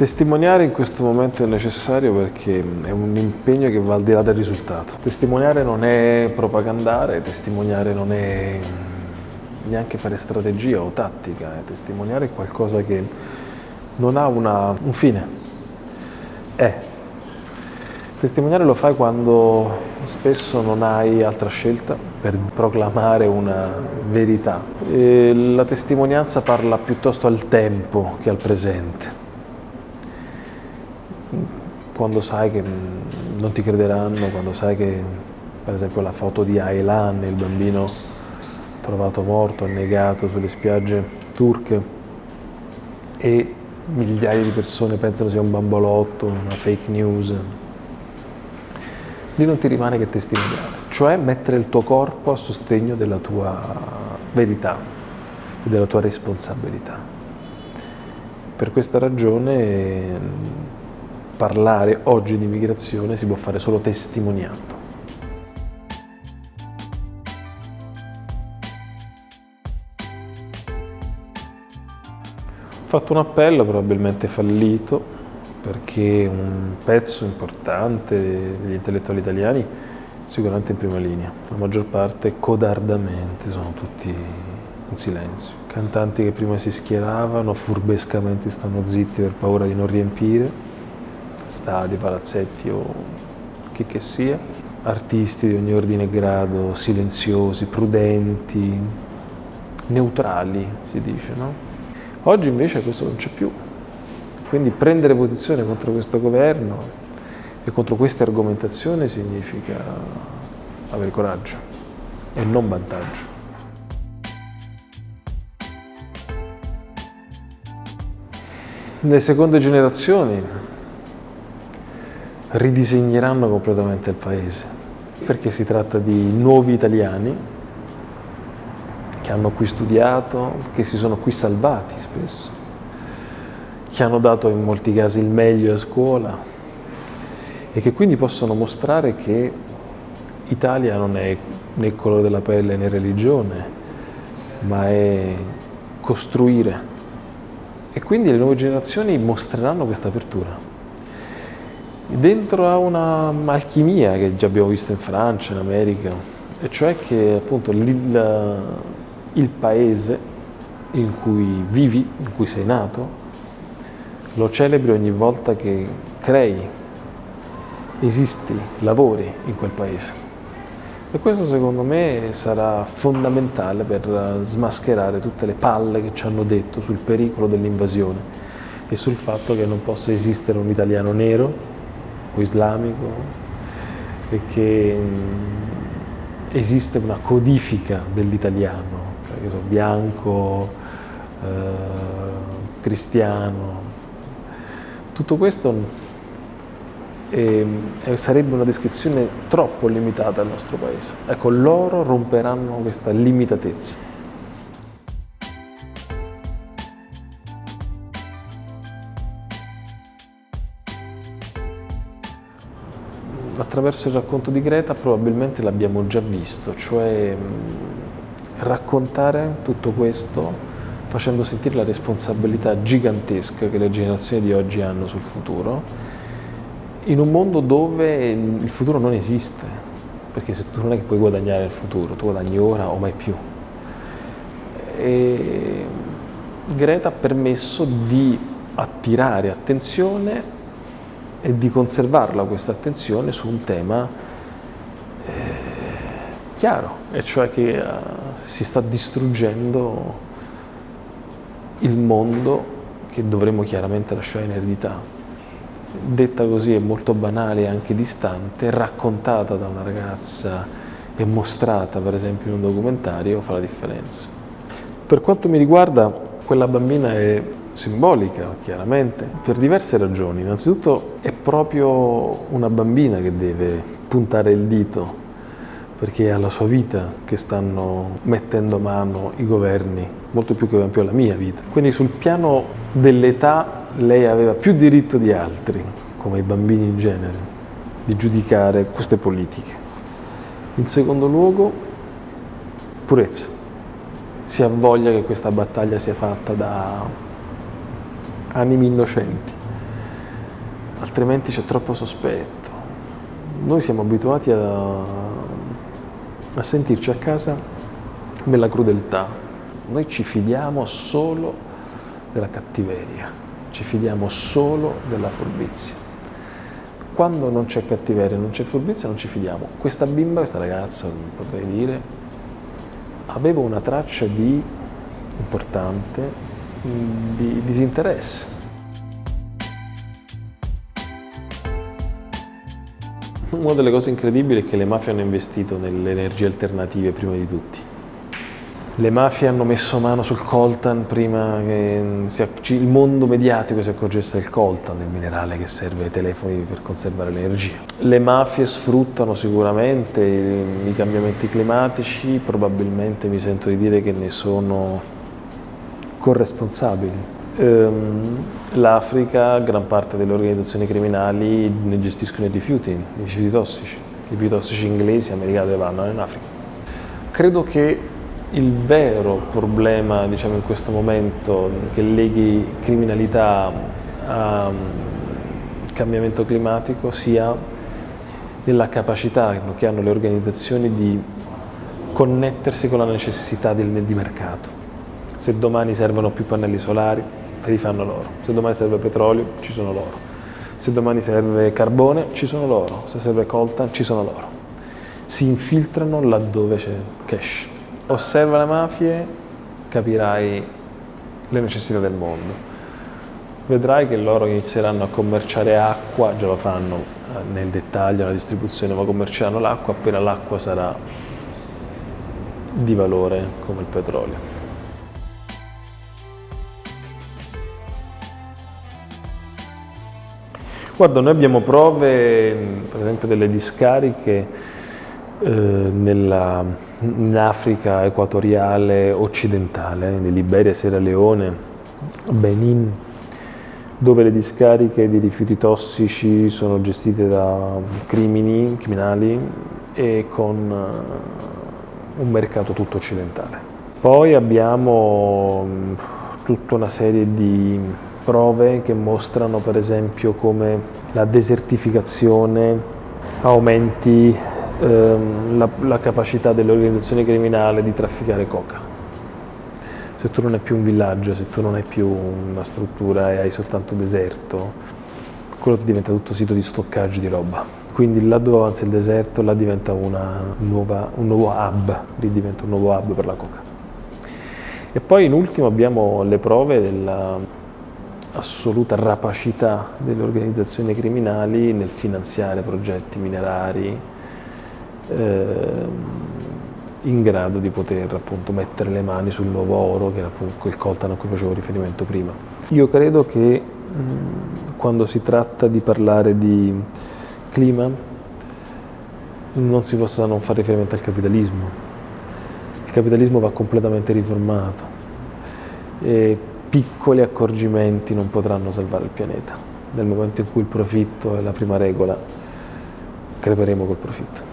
Testimoniare in questo momento è necessario perché è un impegno che va al di là del risultato. Testimoniare non è propagandare, testimoniare non è neanche fare strategia o tattica, testimoniare è qualcosa che non ha un fine, è. Testimoniare lo fai quando spesso non hai altra scelta per proclamare una verità. La testimonianza parla piuttosto al tempo che al presente. Quando sai che non ti crederanno, quando sai che, per esempio, la foto di Aylan, il bambino trovato morto, annegato sulle spiagge turche, e migliaia di persone pensano sia un bambolotto, una fake news, lì non ti rimane che testimoniare, cioè mettere il tuo corpo a sostegno della tua verità e della tua responsabilità. Per questa ragione parlare oggi di immigrazione si può fare solo testimoniando. Ho fatto un appello probabilmente fallito, perché un pezzo importante degli intellettuali italiani sicuramente in prima linea, la maggior parte codardamente sono tutti in silenzio. Cantanti che prima si schieravano, furbescamente stanno zitti per paura di non riempire stadi, palazzetti o che sia. Artisti di ogni ordine e grado, silenziosi, prudenti, neutrali, si dice, no? Oggi invece questo non c'è più. Quindi prendere posizione contro questo governo e contro queste argomentazioni significa avere coraggio e non vantaggio. Le seconde generazioni ridisegneranno completamente il paese, perché si tratta di nuovi italiani che hanno qui studiato, che si sono qui salvati spesso, che hanno dato in molti casi il meglio a scuola e che quindi possono mostrare che Italia non è né colore della pelle né religione, ma è costruire. E quindi le nuove generazioni mostreranno questa apertura. Dentro a una alchimia che già abbiamo visto in Francia, in America, e cioè che appunto il paese in cui vivi, in cui sei nato, lo celebri ogni volta che crei, esisti, lavori in quel paese. E questo secondo me sarà fondamentale per smascherare tutte le palle che ci hanno detto sul pericolo dell'invasione e sul fatto che non possa esistere un italiano nero o islamico e che esiste una codifica dell'italiano, cioè, bianco, cristiano. Tutto questo sarebbe una descrizione troppo limitata al nostro paese. Ecco, loro romperanno questa limitatezza. Attraverso il racconto di Greta probabilmente l'abbiamo già visto, cioè raccontare tutto questo facendo sentire la responsabilità gigantesca che le generazioni di oggi hanno sul futuro, in un mondo dove il futuro non esiste, perché se tu non è che puoi guadagnare il futuro, tu guadagni ora o mai più. E Greta ha permesso di attirare attenzione e di conservarla questa attenzione su un tema chiaro, e cioè che si sta distruggendo il mondo che dovremmo chiaramente lasciare in eredità. Detta così è molto banale e anche distante, raccontata da una ragazza e mostrata per esempio in un documentario fa la differenza. Per quanto mi riguarda, quella bambina è simbolica, chiaramente, per diverse ragioni. Innanzitutto è proprio una bambina che deve puntare il dito, perché è alla sua vita che stanno mettendo mano i governi, molto più che per esempio alla mia vita. Quindi sul piano dell'età lei aveva più diritto di altri, come i bambini in genere, di giudicare queste politiche. In secondo luogo, purezza. Si ha voglia che questa battaglia sia fatta da animi innocenti, altrimenti c'è troppo sospetto. Noi siamo abituati a sentirci a casa nella crudeltà. Noi ci fidiamo solo della cattiveria, ci fidiamo solo della furbizia. Quando non c'è cattiveria, non c'è furbizia, non ci fidiamo. Questa bimba, questa ragazza, potrei dire, aveva una traccia di importante di disinteresse. Una delle cose incredibili è che le mafie hanno investito nelle energie alternative prima di tutti. Le mafie hanno messo mano sul coltan prima che il mondo mediatico si accorgesse del coltan, del minerale che serve ai telefoni per conservare l'energia. Le mafie sfruttano sicuramente i cambiamenti climatici, probabilmente mi sento di dire che ne sono corresponsabili. L'Africa, gran parte delle organizzazioni criminali ne gestiscono i rifiuti tossici inglesi, americani, dove vanno in Africa. Credo che il vero problema, diciamo, in questo momento che leghi criminalità a cambiamento climatico sia nella capacità che hanno le organizzazioni di connettersi con la necessità di mercato. Se domani servono più pannelli solari, li fanno loro. Se domani serve petrolio, ci sono loro. Se domani serve carbone, ci sono loro. Se serve coltan, ci sono loro. Si infiltrano laddove c'è cash. Osserva le mafie, capirai le necessità del mondo. Vedrai che loro inizieranno a commerciare acqua, già lo fanno nel dettaglio, la distribuzione, ma commerceranno l'acqua appena l'acqua sarà di valore come il petrolio. Guarda, noi abbiamo prove, per esempio, delle discariche nell'Africa equatoriale occidentale, in Liberia, Sierra Leone, Benin, dove le discariche di rifiuti tossici sono gestite da criminali e con un mercato tutto occidentale. Poi abbiamo tutta una serie di prove che mostrano, per esempio, come la desertificazione aumenti la capacità delle organizzazioni criminali di trafficare coca. Se tu non hai più un villaggio, se tu non hai più una struttura e hai soltanto deserto, quello ti diventa tutto sito di stoccaggio di roba. Quindi là dove avanza il deserto, là diventa un nuovo hub, lì diventa un nuovo hub per la coca. E poi in ultimo abbiamo le prove della assoluta rapacità delle organizzazioni criminali nel finanziare progetti minerari in grado di poter appunto mettere le mani sul nuovo oro, che era appunto quel coltan a cui facevo riferimento prima. Io credo che quando si tratta di parlare di clima non si possa non fare riferimento al capitalismo. Il capitalismo va completamente riformato e piccoli accorgimenti non potranno salvare il pianeta. Nel momento in cui il profitto è la prima regola, creperemo col profitto.